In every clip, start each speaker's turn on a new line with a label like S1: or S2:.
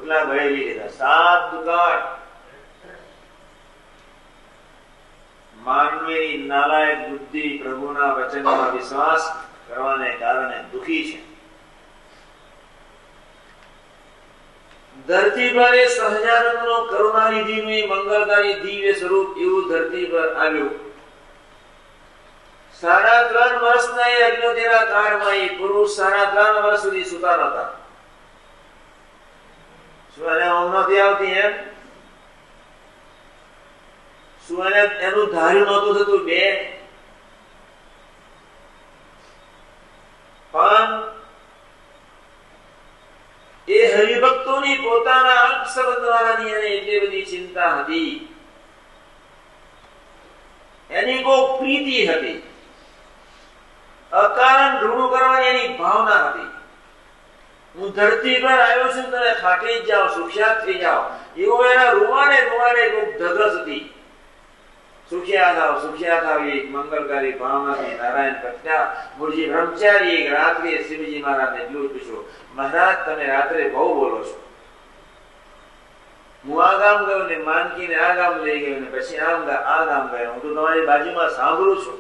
S1: રોટલા ગળેલી લીધા, 7 દુકાળ. માનવીની નાલાયક બુદ્ધિ પ્રભુના વચનમાં વિશ્વાસ કરવાને કારણે દુખી છે. ધરતી પર એ સહજાનંદનો કરુણાનિધિનું મંગળકારી દિવ્ય સ્વરૂપ એવું ધરતી પર આવ્યું. 3.5 વર્ષના એ અગ્નિહોત્રીના કાળમાં એ પુરુષ 3.5 વર્ષ સુધી સુતા નહોતા. શું એને ઊંઘ નહોતી આવતી? એમ શું એને એનું ધાર્યું નહોતું થતું? પણ એ હરિભક્તોની પોતાના અલ્પ સંબંધવાળાની એને એટલી બધી ચિંતા હતી, એની બહુ પ્રીતિ હતી, અકારણ ઋણું કરવાની એની ભાવના હતી. હું ધરતી પર આવ્યો છું, તમે ખાટી જ જાઓ, સુખ્યાત થઈ જાઓ, એવો એના રૂવાને ધગસ હતી. સુખ્યાત આવી એક મંગલકારી ભાવનાથી નારાયણ પ્રત્યા મુરજી બ્રહ્મચારી એક રાત્રે શિવજી મહારાજને એટલું પૂછ્યું, મહારાજ તમે રાત્રે બહુ બોલો છો. હું આ ગામ ગયો ને માનકીને આ ગામ લઈ ગયો ને પછી આ ગામ ગયો, હું તો તમારી બાજુમાં સાંભળું છું.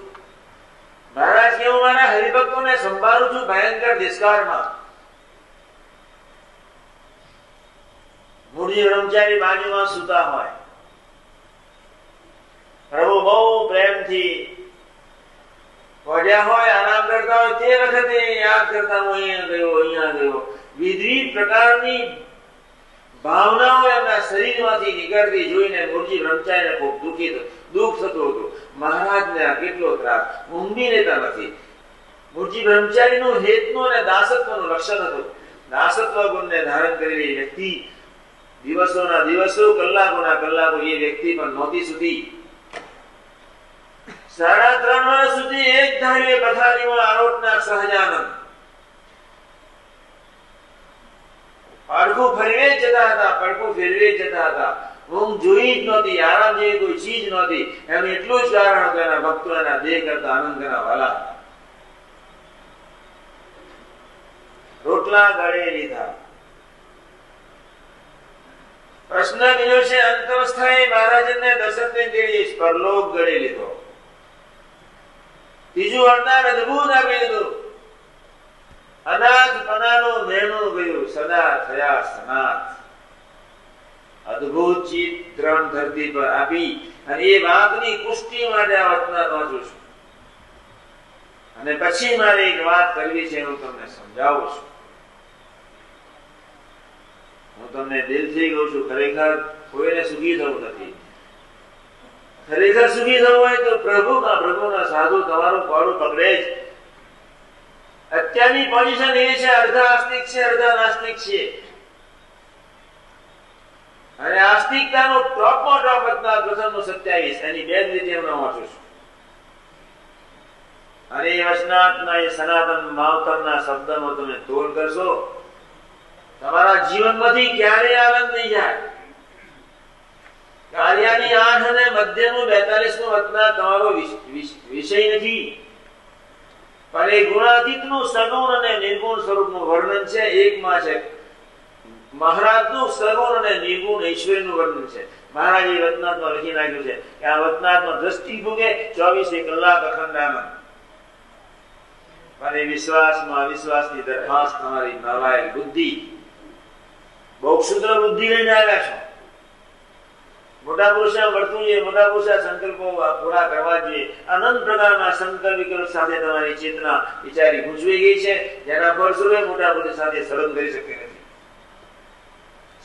S1: મહારાજ કે હું મારા હરિભક્તોને સંભાળું છું ભયંકર દુષ્કાળમાં. મુરજી બ્રહ્મચારી બાજુમાં સુતા હોય, પ્રભુ બહુ પ્રેમથી વધ્યા હોય, આરામ કરતા હોય, તે વખતે યાદ કરતા હું અહીંયા ગયો. વિવિધ પ્રકારની ભાવનાઓ એમના શરીરમાંથી નીકળતી જોઈને મુરજી બ્રહ્મચારીને ખૂબ દુઃખ થતું હતું. મહારાજને આ કેટલો ત્રાસ, ઊંઘી લેતા નથી. મુરજી બ્રહ્મચારીનું હેતનું અને દાસત્વનું લક્ષણ હતું. દાસત્વ ગુણને ધારણ કરેલી વ્યક્તિ દિવસોના દિવસો, કલાકોના કલાકો એ વ્યક્તિ પણ નહોતી સુધી. 3.5 વર્ષ સુધી એક ધાર્યું પથારીમાં આરોટના સહજાનંદ પડખું ફેરવે જતા હતા. ઊંઘ જોઈ જ નહોતી, આરામ જેવી કોઈ ચીજ નહોતી. એનું એટલું જ કારણ હતું, એના ભક્તો એના દેહ કરતા આનંદ કરવા વાલા. રોટલા ગળે લીધા. પ્રશ્ન બીજો છે, અંતરસ્થાયી મહારાજને દર્શનને તેડી પરલોક ગળે લીધો. ત્રીજું વરદાન અદભુત આપી દીધું, અનાથ પનાનું મેણું ગયું, સદા થયા સનાથ. અદભુત ચિત્રણ ધરતી પર આપી અને એ વાતની પુષ્ટિ માટે આ વચનામૃત વાંચું છું. અને પછી મારે એક વાત કરવી છે, હું તમને સમજાવું છું. હું તમને દિલથી કહું છું, ખરેખર કોઈને સુખી થવું નથી. ખરેખર સુખી થવું હોય તો પ્રભુના સાધુ તમારું પાડું પકડે જ. અત્યારની પોઝિશન એ છે, અડધા આસ્તિક છે, અડધા નાસ્તિક છે. અને આસ્તિકતાનો ટોપમાં ટોપ વચના પ્રસંગનો 27 એની 2 રીતે હમણાં વાંચું છું. અને એ વચનાત્મા એ સનાતન માવતરના શબ્દનો તમે તોલ કરશો, તમારા જીવનમાંથી ક્યારેય આનંદ નહીં જાય. કાર્યની 8 અને મધ્યનું 42મું વચના તમારો વિષય નથી, પણ એ ગુણાતીતનું સગુણ અને નિર્ગુણ સ્વરૂપનું વર્ણન છે. એકમાં છે મહારાજનું સગુણ અને નિર્ગુણ ઈશ્વરનું વર્ણન છે. મહારાજે વચનાત્મા લખી નાખ્યું છે કે આ વચનાત્મા દ્રષ્ટિ ભોગે 24 કલાક અખંડ આનંદ. અને વિશ્વાસમાં અવિશ્વાસની દરખાસ્ત તમારી નાલાયક બુદ્ધિ, બહુ ક્ષુદ્ર બુદ્ધિ લઈને આવ્યા છો. મોટા પુરુષા વર્તું જોઈએ, મોટા પુરુષા સંકલ્પો પૂરા કરવા જોઈએ. અનંત પ્રકારના સંકલ્પ વિકલ્પ સાથે તમારી ચેતના વિચારી ગૂંચવાઈ ગઈ છે, જેના ફળસ્વરૂપે મોટા પુરુષ સાથે સળંગ કરી શકતી નથી.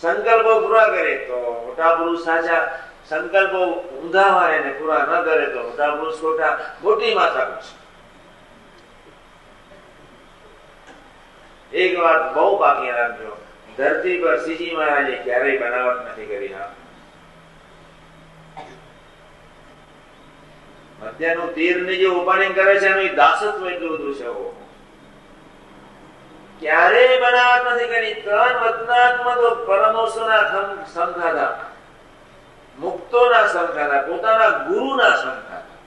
S1: સંકલ્પો પૂરા કરે તો મોટા પુરુષ સાચા, સંકલ્પો ઊંધા મારે ને પૂરા ન કરે તો મોટા પુરુષ ખોટા. મોટી માથા છે. એક વાત બહુ બાકી રાખજો, ધરતી પર શ્રીજી મહારાજે ક્યારેય બનાવટ નથી કરી. મધ્યનું તીર ને જે ઉપાડી કરે છે એનું દાસત્વ એટલું બધું છે. ક્યારેય બનાવટ નથી કરી. 3 વચનાત્મા તો પરમહંસોના સંગ ખાધા, મુક્તોના સંગ ખાધા, પોતાના ગુરુના સંગ ખાધા.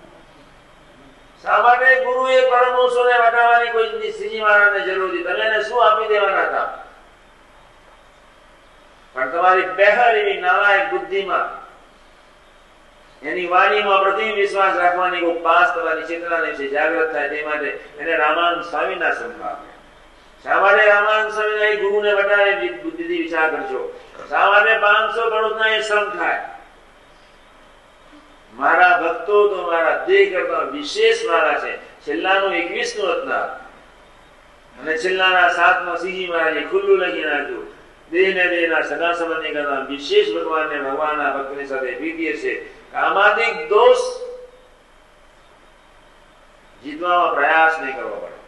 S1: શા માટે ગુરુએ પરમહંસોને વટાવવાની કોઈ શ્રીજી મહારાજને જરૂર હતી? તમે એને શું આપી દેવાના હતા? પણ તમારી બહેર એવી નાલાયક બુદ્ધિમાં, એની વાણીમાં પ્રતિમ વિશ્વાસ રાખવાની કોઈ પાસ તમારી ચેતનાને વિશે જાગૃત થાય તે માટે એને રામાનંદ સ્વામીના સંભાળ. શા માટે રામાનંદ સ્વામીના ગુરુને વટાવે બુદ્ધિથી વિચાર કરજો? શા માટે 500 કરોડના એ શ્રમ થાય? મારા ભક્તો તો મારા દેહ કરતા વિશેષ મારા છે. છેલ્લાનું 21નું રત્નાર અને છેલ્લાના 7માં સિંહજી મહારાજે ખુલ્લું લખી નાખ્યું, દેહ ને દેહના સગા સંબંધી કરતા વિશેષ ભગવાનને ભગવાનના ભક્તની સાથે પ્રીતિ છે. કામાદિક દોષ જીતવામાં પ્રયાસ નહીં કરવો પડે.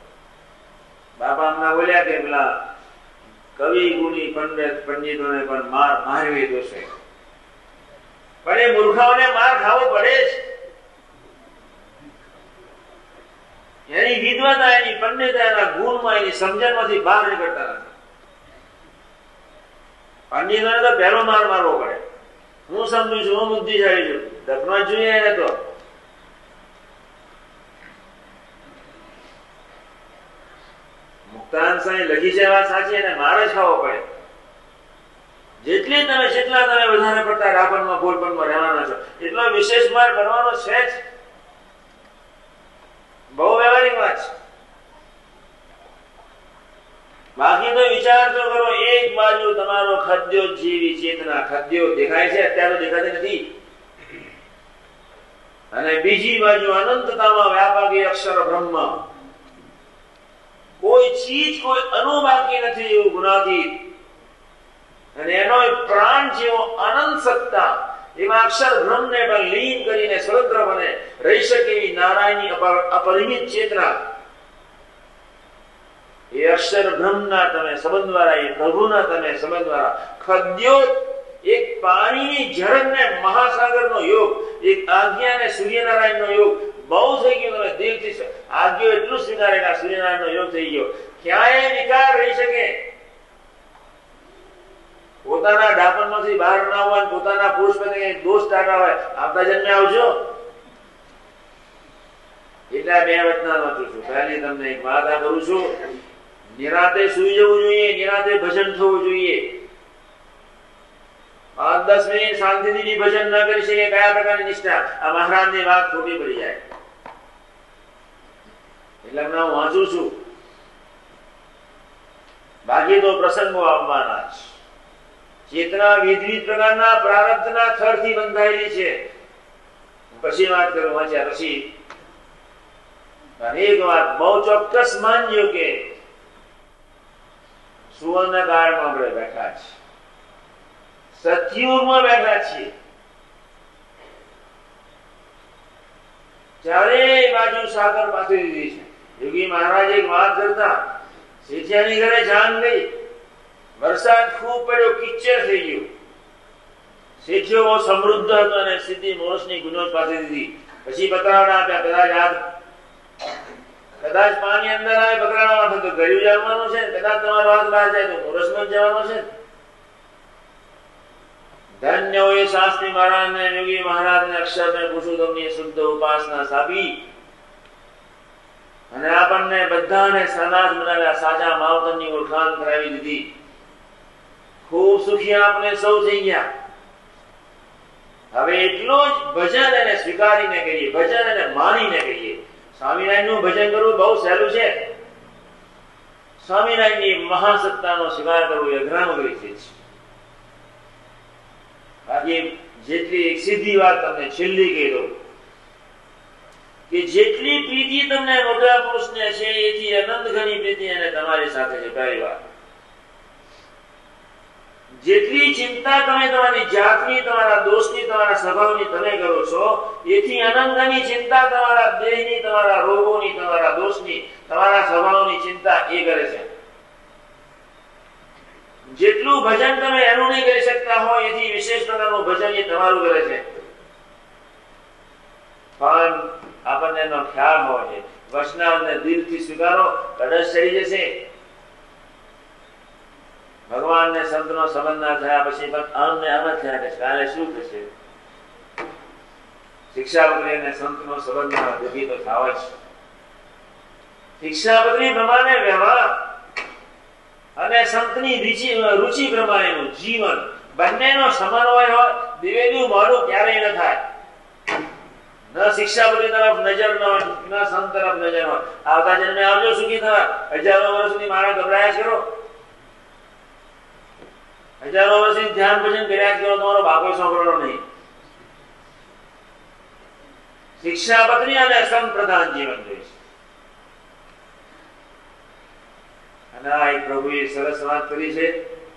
S1: બાપા હમણાં બોલ્યા કે પેલા કવિ ગુણી પંડિતોને પણ મારવી દોષે, પણ એ મૂર્ખાઓને માર ખાવો પડે જ. એની વિદ્વતા, એની પંડિતતા, એના ગુણમાં, એની સમજણમાંથી બહાર નીકળતા નથી. પંડિતોને તો પહેલો માર મારવો પડે. હું સમજુ છું, હું બુદ્ધિશાળી છું, દફના જોઈએ એને તો. મુક્તાનંદ સ્વામી લખી છે વાત સાચી, એને માર જ ખાવો પડે. જેટલા તમે વધારે પડતા રાપણમાં ભોળપણમાં રહેવાના છો, એટલો વિશેષ માર કરવાનો છે જ. બહુ વ્યવહારિક વાત છે. બાકી તો વિચાર તો કરો, એક બાજુ તમારો ખદ્યો જેવી ચેતના, ખદ્યો દેખાય છે, અત્યારે દેખાતી નથી, અને બીજી બાજુ અનંતતામાં વ્યાપક અક્ષર બ્રહ્મ. કોઈ ચીજ, કોઈ અણુ બાકી નથી એવું ગુણાતીત, અને એનો પ્રાણ જેવો અનંત સત્તા એમાં અક્ષર બ્રહ્મને પણ લીન કરીને સ્વતંત્ર બને રહી શકે એવી નારાયણની અપરિમિત ચેતના. એ અક્ષર બ્રહ્મના તમે સંબંધ દ્વારા, એ પ્રભુના તમે સંબંધ દ્વારા ખદ્યો, એક પાણીની ઝડપને મહાસાગરનો યોગ, એક આજ્ઞા અને સૂર્યનારાયણનો યોગ બહુ થઈ ગયો. તમે દિલથી આજ્ઞો એટલું સ્વીકારેલા, સૂર્યનારાયણનો યોગ થઈ ગયો. ક્યાંય વિકાર રહી શકે? પોતાના ડાપણમાંથી બહાર ના હોય, પોતાના પુરુષ પત્ની દોષ ટાટા હોય, આવતા જન્મે આવજો. એટલા 2 વચના વાંચું છું. પહેલી તમને એક વાર્તા કરું છું. નિરાતે સુઈ જવું જોઈએ, નિરાતે ભજન થવું જોઈએ. 5-10 મિનિટ શાંતિથી ભજન ન કરી શકે, કયા પ્રકારની નિષ્ઠા? આ મહારાજની વાત ખોટી પડી જાય. એટલે હું વાંચું છું. બાકી તો પ્રસંગો આવવાના જ. ચેતના વિવિધ પ્રકારના પ્રારબ્ધના થરથી બંધાયેલી છે. પછી વાત કરું વાંચ્યા પછી. એક વાત બહુ ચોક્કસ માનજો કે સુવર્ણ કાળમાં આપણે બેઠા છીએ, સતયુગમાં બેઠા છીએ. ચારે બાજુ સાગર પાથરી દીધી છે. યોગી મહારાજ એક વાત કરતા, શેઠિયાની ઘરે જાન ગઈ, વરસાદ ખૂબ પડ્યો, કિચ્ચર થઈ ગયું. શેઠિયો બહુ સમૃદ્ધ હતો અને સીધી મોરસની ગુનોજ પાથરી દીધી. પછી પતરાવડા આપ્યા, કદાચ પાણી અંદર આવે, પતરાવડા તો ગળ્યું જવાનું છે, કદાચ તમારો હાથ બહાર જાય તો મોરસમાં જ જવાનો છે. ધન્ય હોય શાસ્ત્રી મહારાજ ને યોગી મહારાજ ને અક્ષર ને પુરુષોત્તમની શુદ્ધ ઉપાસના સાપી અને આપણને બધાને સનાજ બનાવ્યા, સાચા માવતરની ઓળખાણ કરાવી દીધી. ખૂબ સુખી આપણે સૌ થઈ ગયા. હવે એટલું જ ભજન એને સ્વીકારીને કરીએ, ભજન એને માનીને કરીએ. સ્વામિનારાયણનું ભજન કરવું બહુ સહેલું છે. સ્વામિનારાયણની મહાસત્તાનો સ્વીકાર કરવો એ અઘરામગરી છે. બાકી જેટલી એક સીધી વાત તમને છેલ્લી કહી દઉં કે જેટલી પ્રીતિ તમને મોટા પુરુષને છે એથી અનંત ઘણી પ્રીતિ એને તમારી સાથે છે. પહેલી વાત, જેટલી ચિંતા તમે તમારી જાતની, તમારા દોષની, તમારા સ્વભાવની તમે કરો છો, એથી અનંતની ચિંતા તમારા દેહની, તમારા રોગોની, તમારા દોષની, તમારા સ્વભાવની ચિંતા એ કરે છે. જેટલું ભજન તમે એનું નહીં કરી શકતા હોય, એથી વિશેષ પ્રકારનું ભજન એ તમારું કરે છે. પણ આપણને એનો ખ્યાલ હોય છે. વૈષ્ણવને દિલથી સ્વીકારો, કડશ ચડી જશે. ભગવાન ને સંત નો સંબંધ ના થયા પછી પણ અમને આમ થયા કે કાલે શું થશે? શિક્ષાપત્રી અને સંત નો સંબંધ ના દુઃખી તો થાવ જ. શિક્ષાપત્રી પ્રમાણે વ્યવહાર અને સંતની રુચિ પ્રમાણેનું જીવન બંનેનો સમન્વય હોય, દ્વિવેદીનું મોડું ક્યારેય ન થાય. ન શિક્ષાપતિ તરફ નજર ન હોય, ન સંત તરફ નજર હોય. આવતા જન્મે આવજો સુખી થવા. હજારો વર્ષ સુધી મારા ગભરાયા કરો, હજારો વર્ષથી ધ્યાન ભજન કર્યા કરો, તમારો બાપો સાંભળવાનો નહીં. શિક્ષાપત્ની અને સંત પ્રધાન જીવન જોઈશે. અને આ એક પ્રભુએ સરસ વાત કરી છે.